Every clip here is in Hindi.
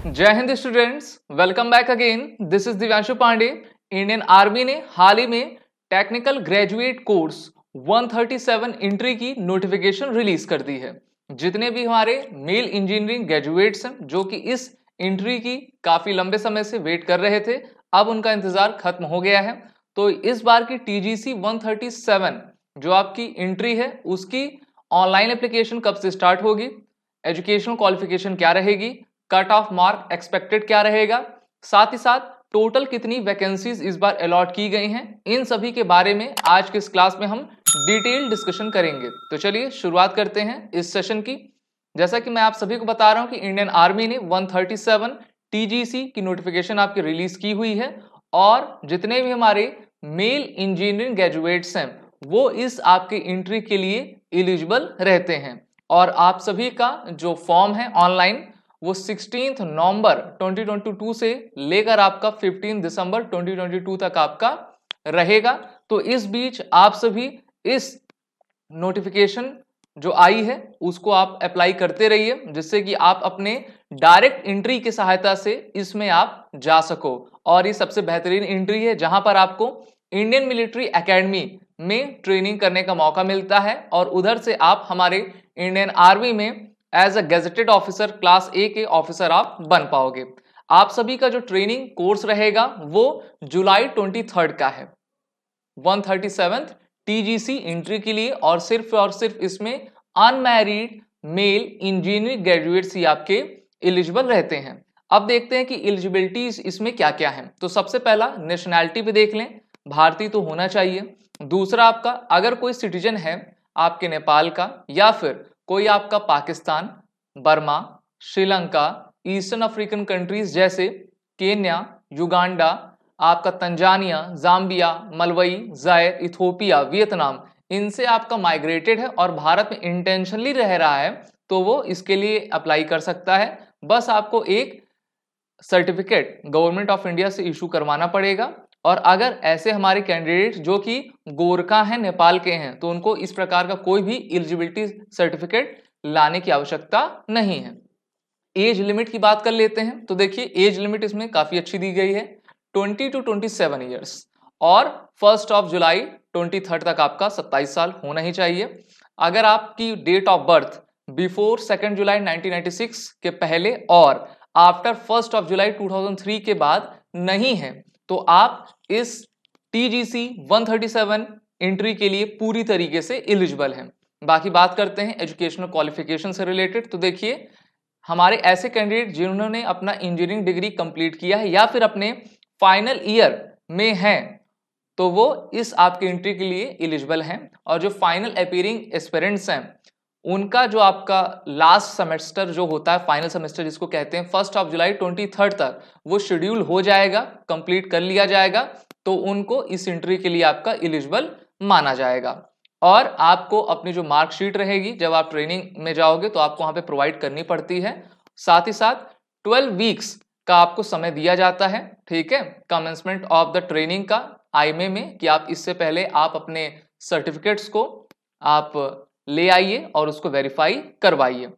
जय Hind students, welcome back again. This is Divyanshu Pandey. Indian army ने हाल ही में टेक्निकल ग्रेजुएट कोर्स 137 एंट्री की नोटिफिकेशन रिलीज कर दी है। जितने भी हमारे मेल इंजीनियरिंग ग्रेजुएट्स हैं जो कि इस एंट्री की काफी लंबे समय से वेट कर रहे थे, अब उनका इंतजार खत्म हो गया है। तो इस बार की TGC 137 जो आपकी एंट्री है उसकी ऑनलाइन एप्लीकेशन कब से स्टार्ट होगी, एजुकेशनल क्वालिफिकेशन क्या रहेगी, कट ऑफ मार्क एक्सपेक्टेड क्या रहेगा, साथ ही साथ टोटल कितनी वैकेंसीज इस बार अलॉट की गई हैं, इन सभी के बारे में आज के इस क्लास में हम डिटेल डिस्कशन करेंगे। तो चलिए शुरुआत करते हैं इस सेशन की। जैसा कि मैं आप सभी को बता रहा हूं कि इंडियन आर्मी ने 137 TGC की नोटिफिकेशन आपकी रिलीज की हुई है और जितने भी हमारे मेल इंजीनियरिंग ग्रेजुएट्स हैं वो इस आपके एंट्री के लिए एलिजिबल रहते हैं। और आप सभी का जो फॉर्म है ऑनलाइन वो 16 नवंबर 2022 से लेकर आपका 15 दिसंबर 2022 तक आपका रहेगा। तो इस बीच आप सभी इस नोटिफिकेशन जो आई है उसको आप अप्लाई करते रहिए, जिससे कि आप अपने डायरेक्ट एंट्री की सहायता से इसमें आप जा सको। और ये सबसे बेहतरीन एंट्री है जहां पर आपको इंडियन मिलिट्री एकेडमी में ट्रेनिंग करने का मौका मिलता है और उधर से आप हमारे इंडियन आर्मी में as a gazetted officer class A के ऑफिसर आप बन पाओगे। आप सभी का जो ट्रेनिंग कोर्स रहेगा वो जुलाई 23 का है 137 TGC एंट्री के लिए, और सिर्फ इसमें अनमैरिड मेल इंजीनियरिंग ग्रेजुएट्स ही आपके एलिजिबल रहते हैं। अब देखते हैं कि एलिजिबिलिटी इसमें क्या क्या है। तो सबसे पहला नेशनैलिटी पे देख लें, भारतीय तो होना चाहिए। दूसरा आपका अगर कोई सिटीजन है आपके नेपाल का, या फिर कोई आपका Pakistan, Burma, Sri Lanka, eastern African countries जैसे केन्या, युगांडा, आपका Tanzania, Zambia, Malawi, Zaire, Ethiopia, Vietnam, इनसे आपका माइग्रेटेड है और भारत में इंटेंशनली रह रहा है तो वो इसके लिए अप्लाई कर सकता है। बस आपको एक सर्टिफिकेट गवर्नमेंट ऑफ इंडिया से इशू करवाना पड़ेगा। और अगर ऐसे हमारे कैंडिडेट जो कि गोरखा हैं, नेपाल के हैं, तो उनको इस प्रकार का कोई भी एलिजिबिलिटी सर्टिफिकेट लाने की आवश्यकता नहीं है। एज लिमिट की बात कर लेते हैं। तो देखिए एज लिमिट इसमें काफी अच्छी दी गई है, 20 to 27 ईयर्स, और 1 जुलाई 23 तक आपका 27 साल होना ही चाहिए। अगर आपकी डेट ऑफ बर्थ बिफोर 2 जुलाई 1996 के पहले और आफ्टर 1 जुलाई 2003 के बाद नहीं है तो आप इस TGC 137 एंट्री के लिए पूरी तरीके से एलिजिबल हैं। बाकी बात करते हैं एजुकेशनल क्वालिफिकेशन से रिलेटेड। तो देखिए हमारे ऐसे कैंडिडेट जिन्होंने अपना इंजीनियरिंग डिग्री कंप्लीट किया है या फिर अपने फाइनल ईयर में हैं तो वो इस आपके एंट्री के लिए एलिजिबल हैं। और जो फाइनल अपीयरिंग एस्पिरेंट्स हैं उनका जो आपका लास्ट सेमेस्टर जो होता है, फाइनल सेमेस्टर जिसको कहते हैं, 1 जुलाई 23 तक वो शेड्यूल हो जाएगा, कंप्लीट कर लिया जाएगा, तो उनको इस एंट्री के लिए आपका एलिजिबल माना जाएगा। और आपको अपनी जो मार्कशीट रहेगी जब आप ट्रेनिंग में जाओगे तो आपको वहां पे प्रोवाइड करनी पड़ती है। साथ ही साथ 12 वीक्स का आपको समय दिया जाता है, ठीक है, कमेंसमेंट ऑफ द ट्रेनिंग का IMA में, कि आप इससे पहले आप अपने सर्टिफिकेट्स को आप ले आइए और उसको वेरीफाई करवाइए।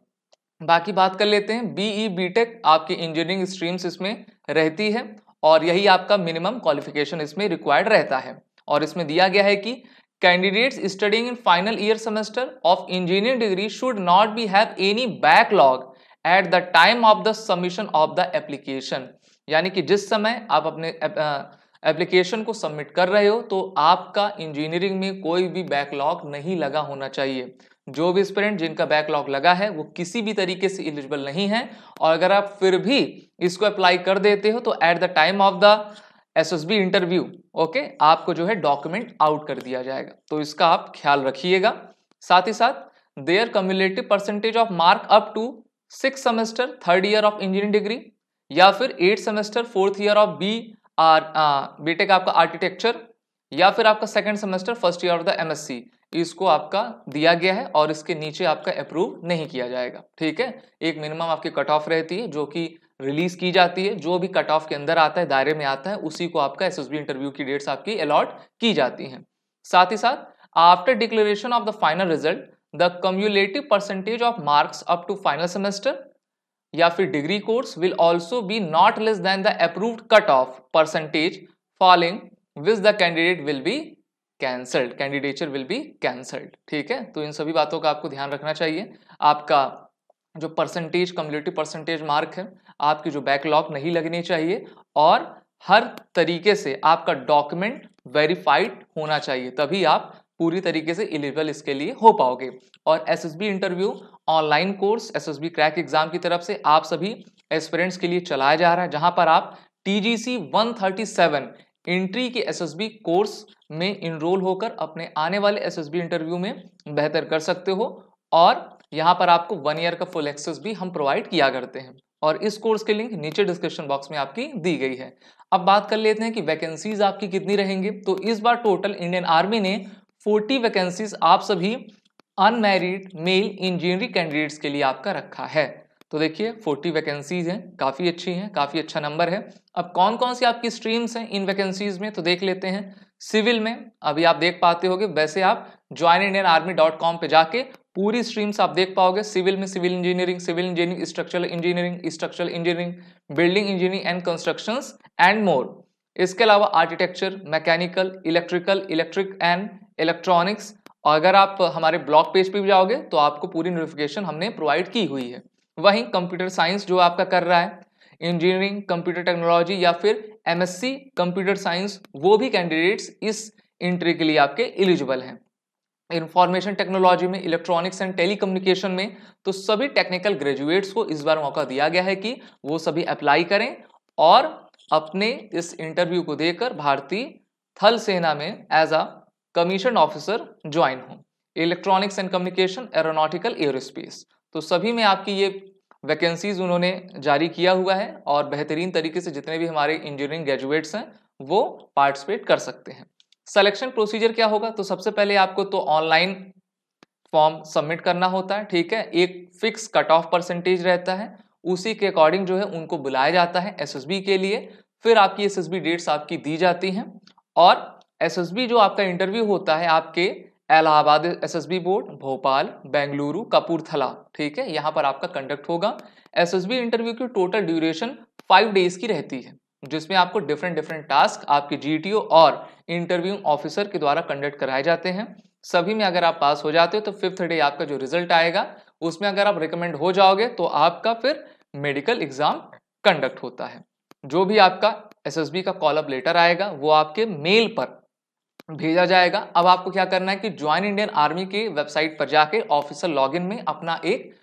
बाकी बात कर लेते हैं BE BTech आपकी इंजीनियरिंग स्ट्रीम्स इसमें रहती है और यही आपका मिनिमम क्वालिफिकेशन इसमें रिक्वायर्ड रहता है। और इसमें दिया गया है कि candidates studying in final year semester of engineering degree should not be have any backlog at the time of the submission of the application. यानी कि जिस समय आप अपने एप्लीकेशन को सबमिट कर रहे हो तो आपका इंजीनियरिंग में कोई भी बैकलॉग नहीं लगा होना चाहिए। जो भी एस्पिरेंट जिनका बैकलॉग लगा है वो किसी भी तरीके से एलिजिबल नहीं है। और अगर आप फिर भी इसको अप्लाई कर देते हो तो at the time of the SSB interview आपको जो है डॉक्यूमेंट आउट कर दिया जाएगा, तो इसका आप ख्याल रखिएगा। साथ ही साथ their cumulative percentage of mark up to 6 semester 3rd year of engineering degree, या फिर 8 semester 4th year of BTech आपका आर्किटेक्चर, या फिर आपका 2nd semester 1st year of the MSc, इसको आपका दिया गया है और इसके नीचे आपका अप्रूव नहीं किया जाएगा, ठीक है। एक मिनिमम आपकी कट ऑफ रहती है जो कि रिलीज की जाती है, जो भी कट ऑफ के अंदर आता है, दायरे में आता है, उसी को आपका SSB इंटरव्यू की डेट्स आपकी अलॉट की जाती हैं। साथ ही साथ after declaration of the final result the cumulative percentage of marks up to final semester या फिर degree course will also be not less than the approved cut off percentage following which the candidate will be cancelled, candidature will be cancelled. ठीक है, तो इन सभी बातों का आपको ध्यान रखना चाहिए। आपका जो परसेंटेज, कम्युलेटिव परसेंटेज मार्क है, आपकी जो बैकलॉग नहीं लगनी चाहिए, और हर तरीके से आपका डॉक्यूमेंट वेरीफाइड होना चाहिए, तभी आप पूरी तरीके से एलिजिबल इसके लिए हो पाओगे। और SSB interview online course SSB crack exam की तरफ से आप सभी एस्पिरेंट्स के लिए चलाया जा रहा है, जहां पर आप टीजीसी 137 एंट्री के एसएसबी कोर्स में इनरोल होकर अपने आने वाले एसएसबी इंटरव्यू में बेहतर कर सकते हो। और यहाँ पर आपको 1 ईयर का फुल एक्सेस भी हम प्रोवाइड किया करते हैं, और इस कोर्स की लिंक नीचे डिस्क्रिप्शन बॉक्स में आपकी दी गई है। अब बात कर लेते हैं कि वैकेंसीज आपकी कितनी रहेंगी। तो इस बार टोटल इंडियन आर्मी ने 40 वैकेंसीज आप सभी अनमैरिड मेल इंजीनियरिंग कैंडिडेट्स के लिए आपका रखा है। तो देखिए 40 वैकेंसीज हैं, काफी अच्छी हैं, काफी अच्छा नंबर है। अब कौन कौन सी आपकी स्ट्रीम्स हैं इन वैकेंसीज में, तो देख लेते हैं। सिविल में अभी आप देख पाते होगे, वैसे आप joinindianarmy.com पे जाके पूरी स्ट्रीम्स आप देख पाओगे। सिविल में civil engineering, structural engineering, building engineering and constructions and more. इसके अलावा architecture, mechanical, electric and electronics. और अगर आप हमारे ब्लॉग पेज पे भी जाओगे तो आपको पूरी नोटिफिकेशन हमने प्रोवाइड की हुई है। वहीं कंप्यूटर साइंस जो आपका कर रहा है, इंजीनियरिंग कंप्यूटर टेक्नोलॉजी या फिर एमएससी कंप्यूटर साइंस, वो भी कैंडिडेट्स इस एंट्री के लिए आपके एलिजिबल हैं। इंफॉर्मेशन टेक्नोलॉजी में, इलेक्ट्रॉनिक्स एंड टेलीकम्युनिकेशन में, तो सभी टेक्निकल ग्रेजुएट्स को इस बार मौका दिया गया है कि वो सभी अप्लाई करें और अपने इस इंटरव्यू को देकर भारतीय थल सेना में as a commission officer join हो। Electronics and communication, aeronautical, aerospace, तो सभी में आपकी ये वैकेंसीज उन्होंने जारी किया हुआ है, और बेहतरीन तरीके से जितने भी हमारे इंजीनियरिंग ग्रेजुएट्स हैं वो पार्टिसिपेट कर सकते हैं। सिलेक्शन प्रोसीजर क्या होगा, तो सबसे पहले आपको तो ऑनलाइन फॉर्म सबमिट करना होता है। ठीक है, एक फिक्स कट ऑफ परसेंटेज रहता है, उसी के अकॉर्डिंग जो है उनको बुलाया जाता है एसएसबी के लिए। फिर आपकी एसएसबी डेट्स आपकी दी जाती हैं, और एसएसबी जो आपका इंटरव्यू होता है आपके इलाहाबाद एसएसबी बोर्ड, भोपाल, बेंगलुरु, कपूरथला, ठीक है, यहाँ पर आपका कंडक्ट होगा। एसएसबी इंटरव्यू की टोटल ड्यूरेशन 5 डेज की रहती है, जिसमें आपको डिफरेंट टास्क आपके जीटीओ और इंटरव्यू ऑफिसर के द्वारा कंडक्ट कराए जाते हैं। सभी में अगर आप पास हो जाते हो तो 5th डे आपका जो रिजल्ट आएगा उसमें अगर आप रिकमेंड हो जाओगे तो आपका फिर मेडिकल एग्जाम कंडक्ट होता है। जो भी आपका एसएसबी का कॉल अप लेटर आएगा वो आपके मेल पर भेजा जाएगा। अब आपको क्या करना है कि ज्वाइन इंडियन आर्मी के वेबसाइट पर जाके ऑफिशियल लॉगिन में अपना एक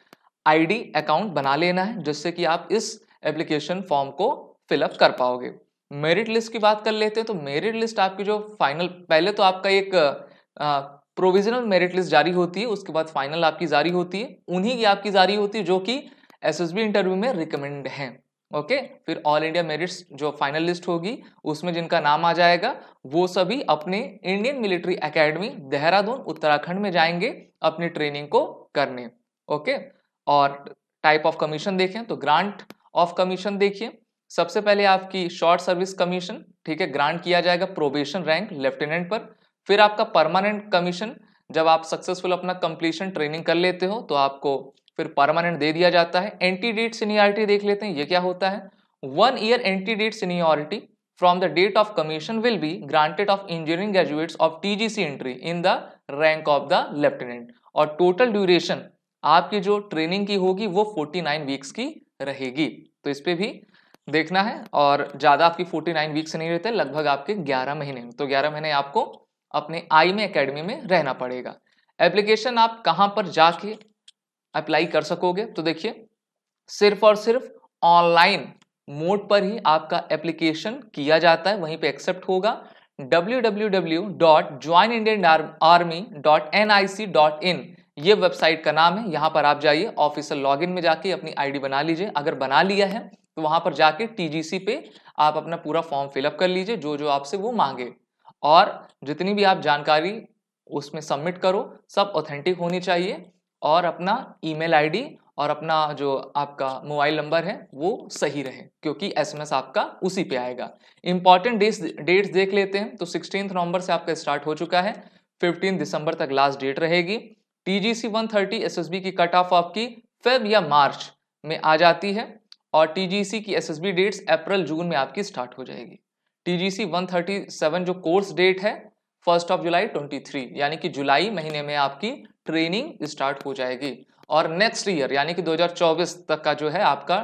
आईडी अकाउंट बना लेना है, जिससे कि आप इस एप्लीकेशन फॉर्म को फिलअप कर पाओगे। मेरिट लिस्ट की बात कर लेते हैं, तो मेरिट लिस्ट आपकी जो फाइनल, पहले तो आपका एक प्रोविजनल मेरिट लिस्ट जारी होती है, उसके बाद फाइनल आपकी जारी होती है, उन्हीं की आपकी जारी होती है जो कि एसएसबी इंटरव्यू में रिकमेंड है। ओके, फिर ऑल इंडिया मेरिट्स जो फाइनल लिस्ट होगी उसमें जिनका नाम आ जाएगा वो सभी अपने Indian military academy Dehradun Uttarakhand में जाएंगे अपनी ट्रेनिंग को करने। ओके, और टाइप ऑफ कमीशन देखें तो ग्रांट ऑफ कमीशन देखिए, सबसे पहले आपकी शॉर्ट सर्विस कमीशन, ठीक है, ग्रांट किया जाएगा प्रोबेशन रैंक लेफ्टिनेंट पर। फिर आपका परमानेंट कमीशन, जब आप सक्सेसफुल अपना कंप्लीशन ट्रेनिंग कर लेते हो तो आपको फिर परमानेंट दे दिया जाता है। एंटीडेट सीनियरिटी देख लेते हैं, ये क्या होता है। 1 year antedate seniority from the date of commission will be granted of engineering graduates of TGC entry in the rank of the lieutenant. और टोटल ड्यूरेशन आपकी जो ट्रेनिंग की होगी वो 49 वीक्स की रहेगी, तो इस पे भी देखना है। और ज्यादा आपकी 49 वीक्स नहीं रहते, लगभग आपके 11 महीने, तो 11 महीने आपको अपने आई में एकेडमी में रहना पड़ेगा। एप्लीकेशन आप कहां पर जाके अप्लाई कर सकोगे, तो देखिए सिर्फ और सिर्फ ऑनलाइन मोड पर ही आपका एप्लीकेशन किया जाता है, वहीं पे एक्सेप्ट होगा। www.joinindianarmy.nic.in ये वेबसाइट का नाम है, यहां पर आप जाइए, ऑफिशियल लॉगिन में जाके अपनी आईडी बना लीजिए। अगर बना लिया है तो वहां पर जाके टीजीसी पे आप अपना पूरा फॉर्म फिलअप कर लीजिए, जो जो आपसे वो मांगे, और जितनी भी आप जानकारी उसमें सबमिट करो सब ऑथेंटिक होनी चाहिए, और अपना ईमेल आईडी और अपना जो आपका मोबाइल नंबर है वो सही रहे, क्योंकि एसएमएस आपका उसी पे आएगा। इंपॉर्टेंट डेट्स देख लेते हैं, तो 16 नवंबर से आपका स्टार्ट हो चुका है, 15 दिसंबर तक लास्ट डेट रहेगी। टीजीसी 130 एसएसबी की कट ऑफ आपकी फेब या मार्च में आ जाती है और TGC की SSB डेट्स अप्रैल जून में आपकी स्टार्ट हो जाएगी। TGC 137 जो कोर्स डेट है 1 जुलाई 23, यानी कि जुलाई महीने में आपकी ट्रेनिंग स्टार्ट हो जाएगी और नेक्स्ट ईयर यानी कि 2024 तक का जो है आपका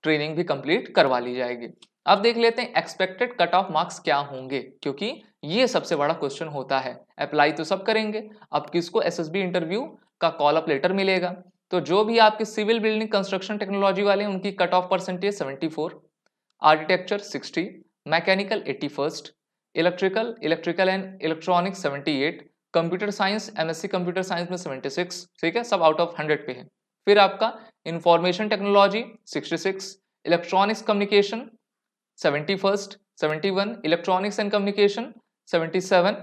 ट्रेनिंग भी कंप्लीट करवा ली जाएगी। अब देख लेते हैं एक्सपेक्टेड कट ऑफ मार्क्स क्या होंगे, क्योंकि ये सबसे बड़ा क्वेश्चन होता है। अप्लाई तो सब करेंगे, अब किसको SSB इंटरव्यू का कॉल अप लेटर मिलेगा। तो जो भी आपके सिविल बिल्डिंग कंस्ट्रक्शन टेक्नोलॉजी वाले हैं उनकी cut off percentage 74, architecture 60, mechanical 81, electrical and electronics 78, computer science MSc computer science में 76, ठीक है, सब आउट ऑफ 100 पे है। फिर आपका information technology 66, electronics communication 71, electronics and communication 77,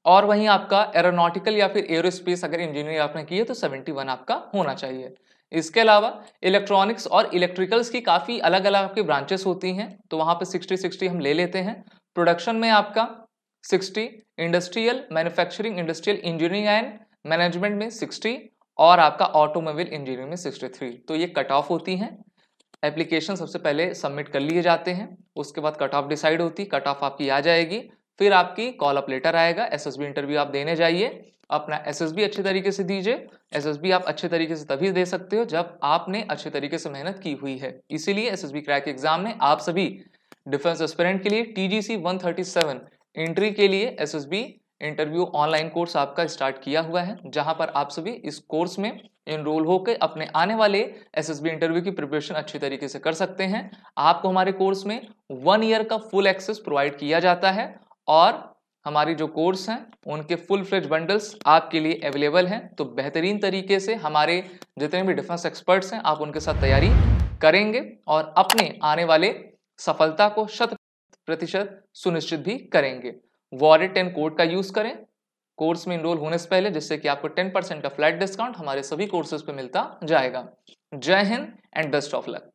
और वहीं आपका एरोनॉटिकल या फिर एरोस्पेस अगर इंजीनियरिंग आपने की है तो 71 आपका होना चाहिए। इसके अलावा इलेक्ट्रॉनिक्स और इलेक्ट्रिकल्स की काफ़ी अलग अलग आपकी ब्रांचेस होती हैं, तो वहाँ पे 60 हम ले लेते हैं। प्रोडक्शन में आपका 60, industrial manufacturing industrial engineering and management में 60 और आपका ऑटोमोबाइल इंजीनियरिंग में 63। तो ये कट ऑफ होती हैं। एप्लीकेशन सबसे पहले सबमिट कर लिए जाते हैं, उसके बाद कट ऑफ डिसाइड होती, कट ऑफ आपकी आ जाएगी, फिर आपकी कॉल अप लेटर आएगा, SSB इंटरव्यू आप देने जाइए, अपना SSB अच्छे तरीके से दीजिए। SSB आप अच्छे तरीके से तभी दे सकते हो जब आपने अच्छे तरीके से मेहनत की हुई है। इसीलिए SSB क्रैक एग्जाम में आप सभी डिफेंस एस्पिरेंट के लिए TGC 137 एंट्री के लिए SSB इंटरव्यू ऑनलाइन कोर्स आपका स्टार्ट किया हुआ है, जहां पर आप सभी इस कोर्स में एनरोल होकर अपने आने वाले SSB इंटरव्यू की प्रिपरेशन अच्छी तरीके से कर सकते हैं। आपको हमारे कोर्स में 1 ईयर का फुल एक्सेस प्रोवाइड किया जाता है और हमारी जो कोर्स हैं उनके फुल फ्लेज बंडल्स आपके लिए अवेलेबल हैं। तो बेहतरीन तरीके से हमारे जितने भी डिफेंस एक्सपर्ट्स हैं आप उनके साथ तैयारी करेंगे और अपने आने वाले सफलता को 100% सुनिश्चित भी करेंगे। वॉलेट 10 कोड का यूज करें कोर्स में इनरोल होने से पहले, जिससे कि आपको 10% का फ्लैट डिस्काउंट हमारे सभी कोर्सेज पे मिलता जाएगा। जय Hind and best of luck.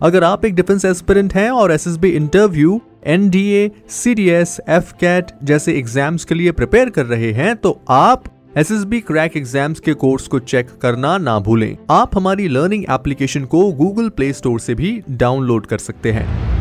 अगर आप एक डिफेंस एस्पिरेंट हैं और SSB interview, NDA, CDS, FCAT जैसे एग्जाम्स के लिए प्रिपेयर कर रहे हैं तो आप SSB क्रैक एग्जाम्स के कोर्स को चेक करना ना भूलें। आप हमारी लर्निंग एप्लीकेशन को Google Play Store से भी डाउनलोड कर सकते हैं।